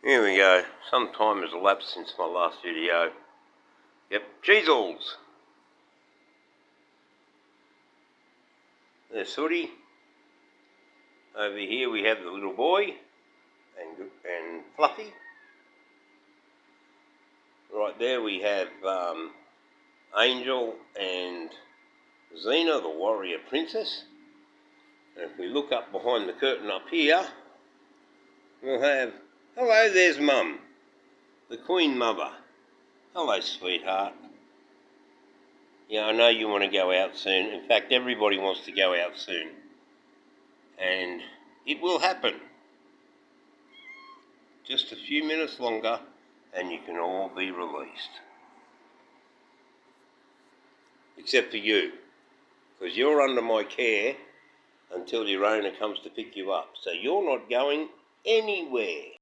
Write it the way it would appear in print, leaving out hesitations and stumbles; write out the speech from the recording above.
Here we go. Some time has elapsed since my last video. Yep, Cheezles. There's Sooty. Over here we have the little boy and Fluffy. Right there we have Angel and Xena, the warrior princess. And if we look up behind the curtain up here, we'll have, hello, there's Mum, the Queen Mother. Hello, sweetheart. Yeah, I know you want to go out soon. In fact, everybody wants to go out soon. And it will happen. Just a few minutes longer and you can all be released. Except for you, because you're under my care until your owner comes to pick you up. So you're not going anywhere.